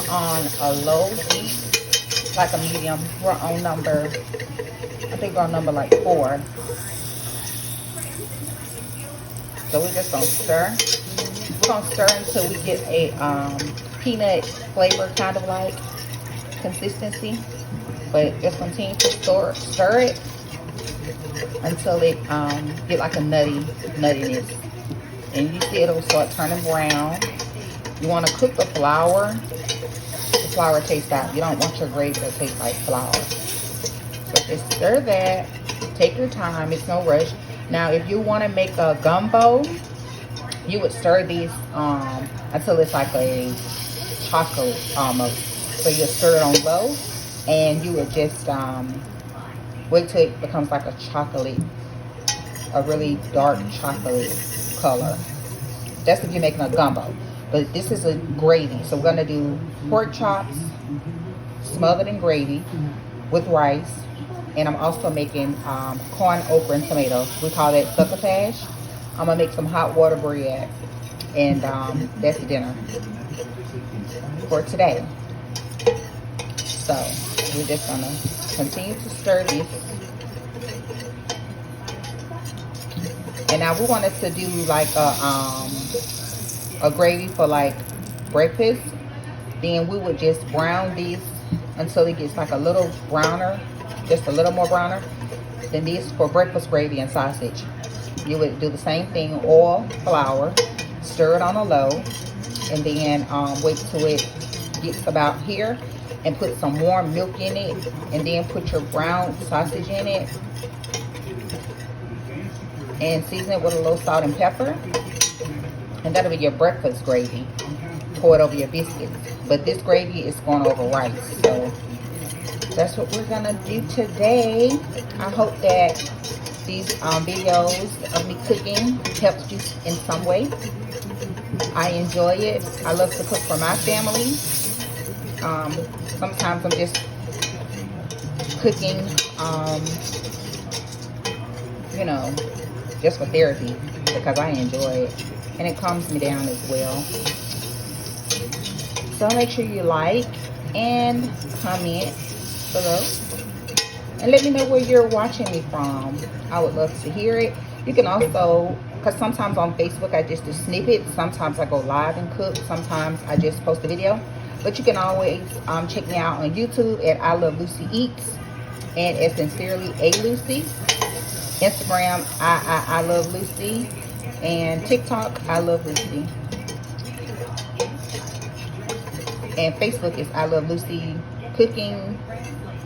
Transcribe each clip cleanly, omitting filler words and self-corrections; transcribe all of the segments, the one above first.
on a low heat, like a medium. We're on number, I think we're on number like 4. So we're just gonna stir. We're gonna stir until we get a peanut flavor, kind of like consistency. But just continue to stir it until it get like a nuttiness. And you see it'll start turning brown. You want to cook the flour. The flour tastes out. You don't want your gravy to taste like flour. So just stir that. Take your time. It's no rush. Now, if you want to make a gumbo, you would stir these until it's like a chocolate almost. So you stir it on low, and you would just wait till it becomes like a chocolate, a really dark chocolate color. That's if you're making a gumbo. But this is a gravy. So we're going to do pork chops smothered in gravy with rice. And I'm also making corn, okra, and tomatoes. We call that succotash. I'm going to make some hot water bread. And that's the dinner for today. So we're just going to continue to stir this. And now we wanted to do like a gravy for like breakfast. Then we would just brown these until it gets like a little browner. Just a little more browner than this for breakfast gravy and sausage. You would do the same thing, oil, flour, stir it on a low, and then wait till it gets about here and put some warm milk in it, and then put your brown sausage in it and season it with a little salt and pepper, and that'll be your breakfast gravy. Pour it over your biscuits, but this gravy is going over rice. So that's what we're gonna do today. I hope that these videos of me cooking helped you in some way. I enjoy it. I love to cook for my family. Sometimes I'm just cooking, you know, just for therapy, because I enjoy it and it calms me down as well. So make sure you like and comment below and let me know where you're watching me from. I would love to hear it. You can also, because sometimes on Facebook I just do snippets, sometimes I go live and cook, sometimes I just post a video. But you can always check me out on YouTube at ILoveLucyEats and as sincerely AiLoveLucy. Instagram ILoveLucy, and TikTok ILoveLucy, and Facebook is ILoveLucy Cooking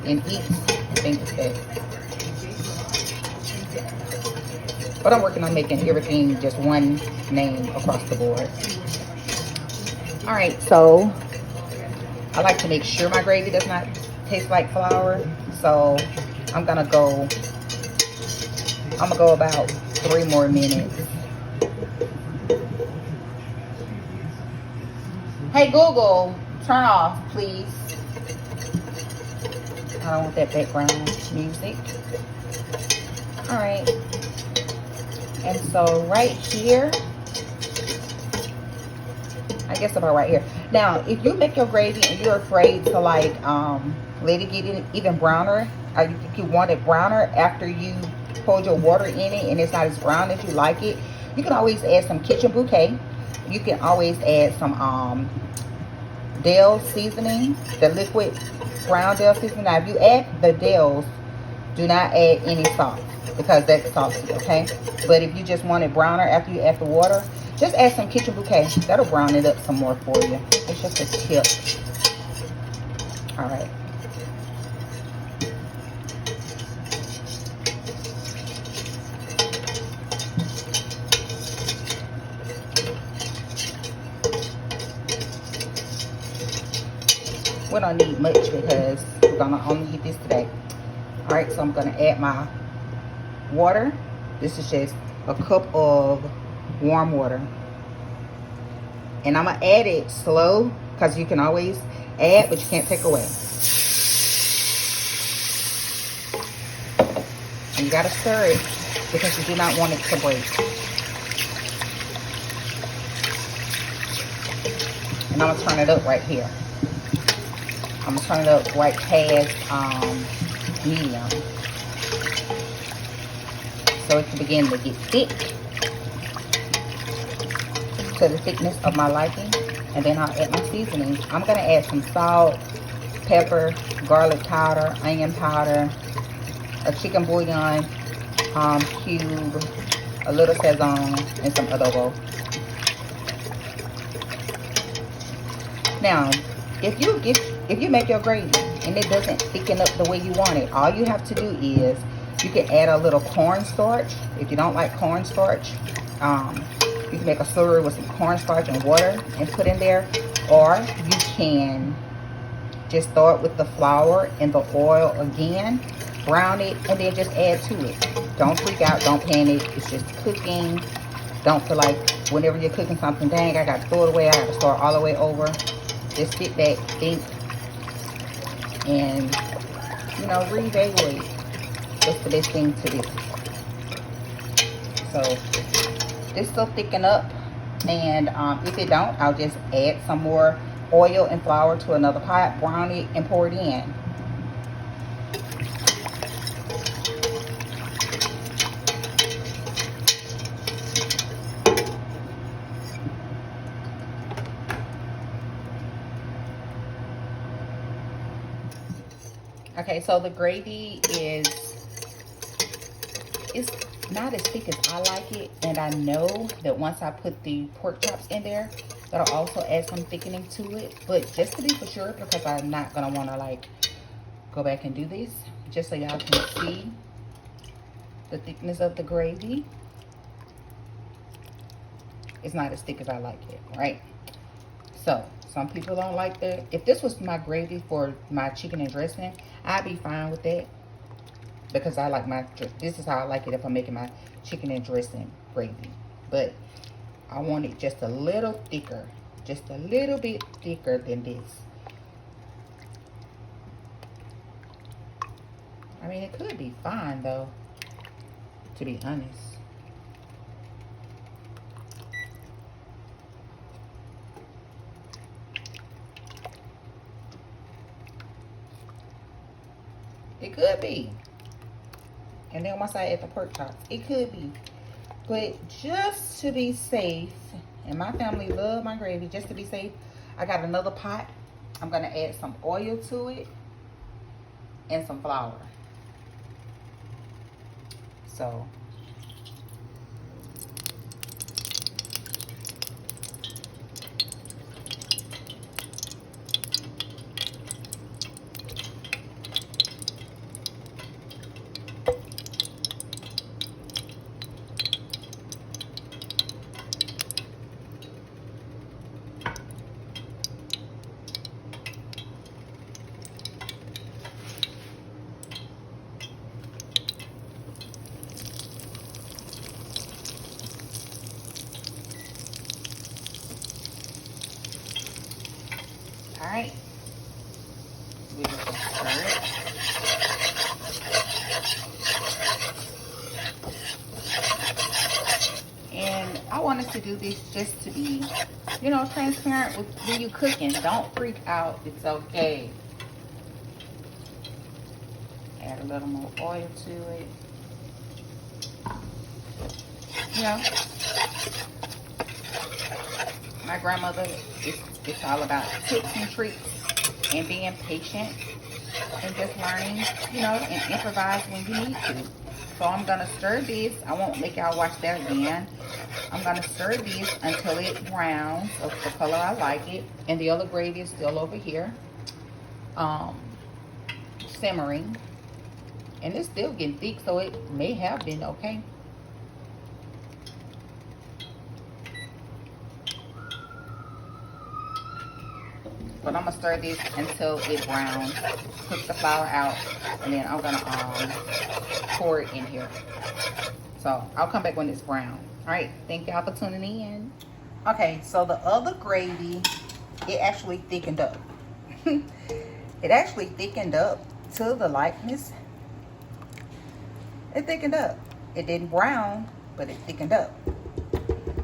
and Eats. I think it's that. But I'm working on making everything just one name across the board. Alright, so I like to make sure my gravy does not taste like flour. So I'm gonna go about 3 more minutes. Hey Google, turn off, please. I don't want that background music. Alright. And so right here, I guess about right here. Now, if you make your gravy and you're afraid to like let it get even browner, or you think you want it browner after you pour your water in it and it's not as brown as you like it, you can always add some kitchen bouquet. You can always add some Dill seasoning, the liquid brown Dill seasoning. Now, if you add the Dills, do not add any salt because that's salty, okay? But if you just want it browner after you add the water, just add some kitchen bouquet. That'll brown it up some more for you. It's just a tip. All right. We don't need much because we're gonna only eat this today. All right, so I'm gonna add my water. This is just a cup of warm water, and I'm gonna add it slow because you can always add, but you can't take away. And you gotta stir it because you do not want it to break. And I'm gonna turn it up right here. I'm gonna turn it up right past medium, so it can begin to get thick to the thickness of my liking. And then I'll add my seasonings. I'm gonna add some salt, pepper, garlic powder, onion powder, a chicken bouillon cube, a little sazon, and some adobo. Now, if you make your gravy and it doesn't thicken up the way you want it, all you have to do is you can add a little cornstarch. If you don't like cornstarch, you can make a slurry with some cornstarch and water and put in there, or you can just start with the flour and the oil again, brown it, and then just add to it. Don't freak out, don't panic. It's just cooking. Don't feel like whenever you're cooking something, dang, I got to throw it away, I got to start all the way over. Just sit back, think, and, you know, reevaluate. That's the best thing to do. So this will thicken up, and if it don't, I'll just add some more oil and flour to another pot, brown it, and pour it in. Okay, so the gravy is not as thick as I like it, and I know that once I put the pork chops in there, that'll also add some thickening to it. But just to be for sure, because I'm not gonna want to like go back and do this, just so y'all can see the thickness of the gravy. It's not as thick as I like it, right? So some people don't like that. If this was my gravy for my chicken and dressing, I'd be fine with that, because I like this is how I like it if I'm making my chicken and dressing gravy. But I want it just a little thicker, just a little bit thicker than this. I mean, it could be fine though, to be honest. It could be. And then once I add the pork chops, it could be. But just to be safe, and my family love my gravy, just to be safe, I got another pot. I'm gonna add some oil to it and some flour. So all right, we just gonna stir it. And I wanted to do this just to be, you know, transparent with when you cooking. Don't freak out. It's okay. Add a little more oil to it. You know, my grandmother, it's all about tips and tricks and being patient and just learning, you know, and improvise when you need to. So I'm gonna stir this. I won't make y'all watch that again. I'm gonna stir this until it browns of the color I like it. And the other gravy is still over here, simmering. And it's still getting thick, so it may have been okay. But I'm gonna stir this until it browns. Cook the flour out, and then I'm gonna pour it in here. So I'll come back when it's brown. All right, thank y'all for tuning in. Okay, so the other gravy, it actually thickened up. It actually thickened up to the likeness. It thickened up. It didn't brown, but it thickened up.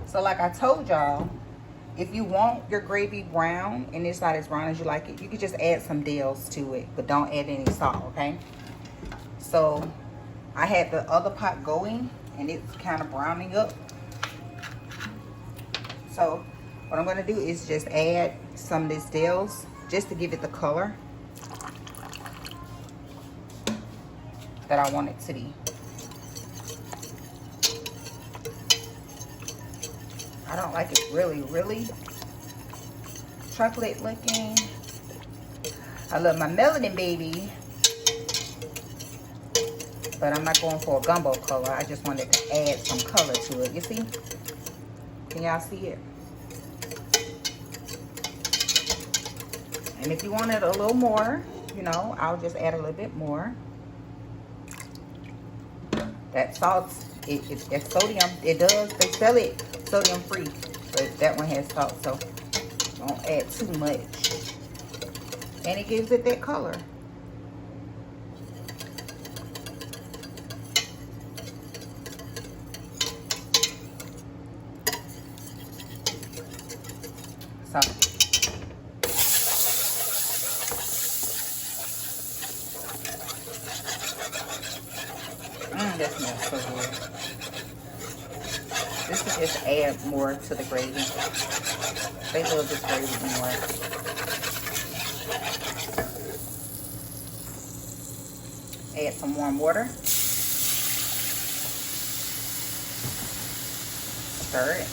So like I told y'all, If you want your gravy brown and it's not as brown as you like it, you could just add some dills to it, but don't add any salt, okay? So I had the other pot going and it's kind of browning up. So what I'm going to do is just add some of these dills just to give it the color that I want it to be. I don't like it really chocolate looking. I love my melanin, baby. But I'm not going for a gumbo color. I just wanted to add some color to it. You see? Can y'all see it? And if you want it a little more, you know, I'll just add a little bit more. That salt, it's sodium. It does, they sell it sodium free, but that one has salt, so don't add too much. And it gives it that color. So that smells so good. This will just add more to the gravy. They love this gravy more. Add some warm water. Stir it.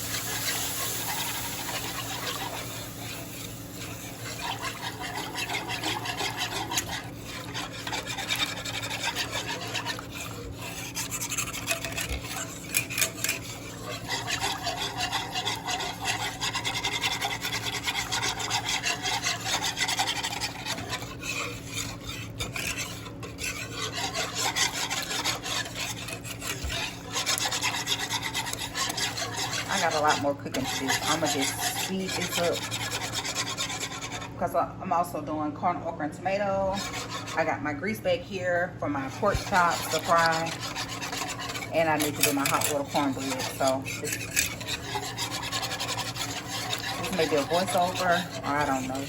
I got a lot more cooking to do. I'm gonna just speed this up because I'm also doing corn, okra, and tomato. I got my grease back here for my pork chops to fry, and I need to do my hot water cornbread. So this may be a voiceover, or I don't know.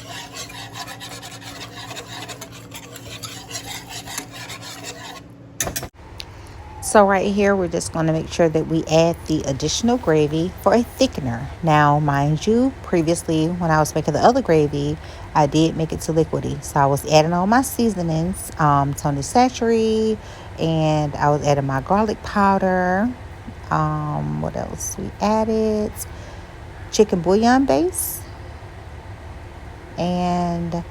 So right here, we're just going to make sure that we add the additional gravy for a thickener. Now, mind you, previously when I was making the other gravy, I did make it too liquidy. So I was adding all my seasonings, Tony Sachet, and I was adding my garlic powder. What else? We added chicken bouillon base and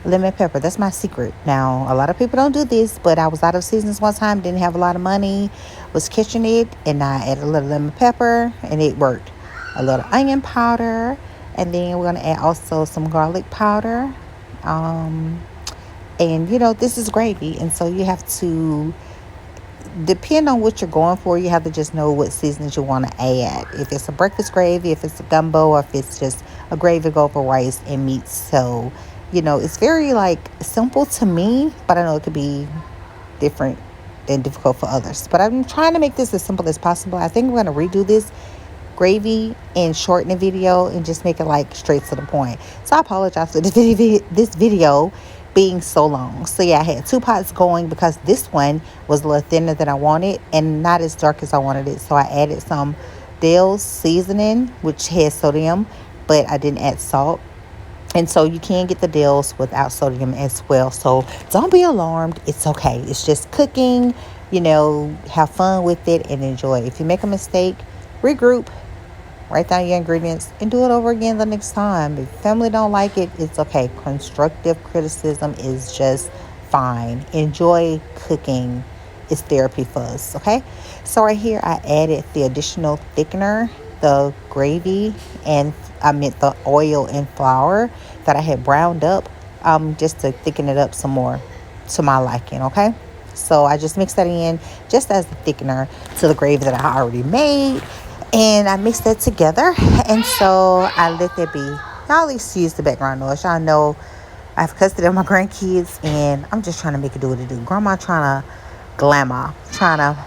lemon pepper. That's my secret. Now, a lot of people don't do this, but I was out of seasons one time, didn't have a lot of money, was kitchen it, and I added a little lemon pepper, and it worked. A little onion powder, and then we're going to add also some garlic powder. And, you know, this is gravy, and so you have to depend on what you're going for. You have to just know what seasonings you want to add. If it's a breakfast gravy, if it's a gumbo, or if it's just a gravy go for rice and meat. So, you know, it's very like simple to me, but I know it could be different and difficult for others. But I'm trying to make this as simple as possible. I think we're going to redo this gravy and shorten the video and just make it like straight to the point. So I apologize for this video being so long. So yeah, I had 2 pots going because this one was a little thinner than I wanted and not as dark as I wanted it. So I added some Dale's seasoning, which has sodium, but I didn't add salt. And so you can get the dills without sodium as well. So don't be alarmed. It's okay. It's just cooking. You know, have fun with it and enjoy. If you make a mistake, regroup, write down your ingredients, and do it over again the next time. If family don't like it, it's okay. Constructive criticism is just fine. Enjoy cooking. It's therapy for us, okay? So right here, I added the additional thickener, the gravy, and I meant the oil and flour that I had browned up, just to thicken it up some more to my liking, okay? So I just mixed that in just as the thickener to the gravy that I already made, and I mixed that together, and so I let that be. Y'all excuse the background noise. Y'all know I have custody of my grandkids, and I'm just trying to make it do what it do. Grandma trying to glamour, trying to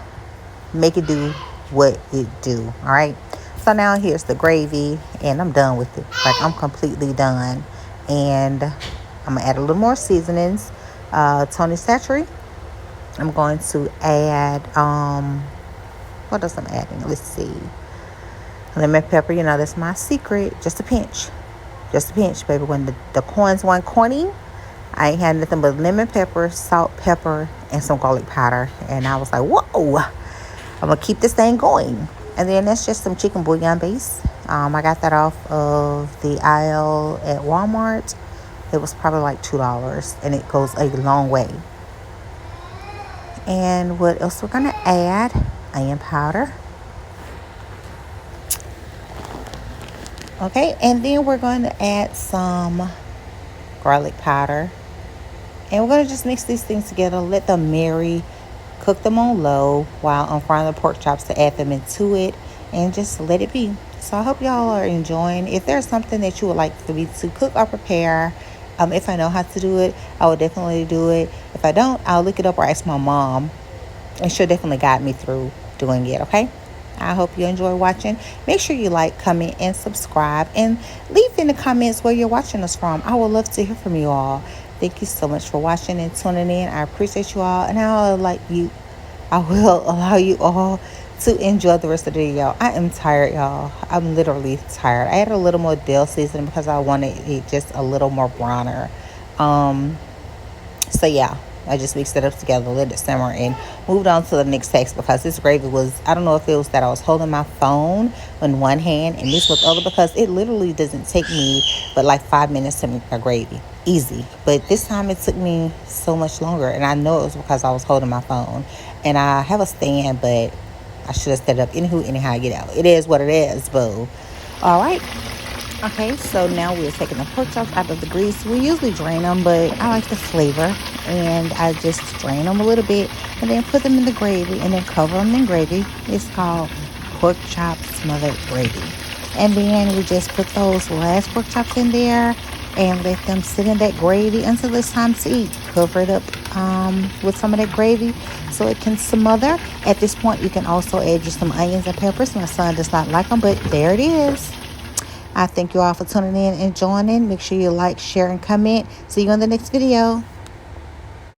make it do what it do, all right? So now here's the gravy, and I'm done with it. Like, I'm completely done. And I'm gonna add a little more seasonings. Tony Satchery. I'm going to add what else I'm adding? Let's see. Lemon pepper, you know, that's my secret. Just a pinch. Just a pinch, baby. When the corns weren't corny, I ain't had nothing but lemon pepper, salt, pepper, and some garlic powder. And I was like, whoa, I'm going to keep this thing going. And then that's just some chicken bouillon base. I got that off of the aisle at Walmart. It was probably like $2, and it goes a long way. And what else we're going to add? Onion powder. Okay, and then we're going to add some garlic powder. And we're going to just mix these things together, let them marry, cook them on low while I'm frying the pork chops to add them into it, and just let it be. So I hope y'all are enjoying. If there's something that you would like for me to cook or prepare, if I know how to do it, I will definitely do it. If I don't, I'll look it up or ask my mom, and she'll definitely guide me through doing it, okay? I hope you enjoy watching. Make sure you like, comment, and subscribe, and leave in the comments where you're watching us from. I would love to hear from you all. Thank you so much for watching and tuning in. I appreciate you all, and I will allow you all to enjoy the rest of the video. I am tired, y'all. I'm literally tired. I added a little more dill seasoning because I wanted it just a little more browner. So yeah, I just mixed it up together, let it simmer, and moved on to the next text because this gravy was, I don't know if it was that I was holding my phone in one hand and this was other, because it literally doesn't take me but like 5 minutes to make my gravy. Easy. But this time it took me so much longer, and I know it was because I was holding my phone. And I have a stand, but I should have set it up. Anyhow, get out. It is what it is, boo. All right. Okay, so now we're taking the pork chops out of the grease. We usually drain them, but I like the flavor, and I just drain them a little bit and then put them in the gravy and then cover them in gravy. It's called pork chop smothered gravy. And then we just put those last pork chops in there and let them sit in that gravy until it's time to eat. Cover it up with some of that gravy so it can smother. At this point, you can also add just some onions and peppers. My son does not like them, but there it is. I thank you all for tuning in and joining. Make sure you like, share, and comment. See you on the next video.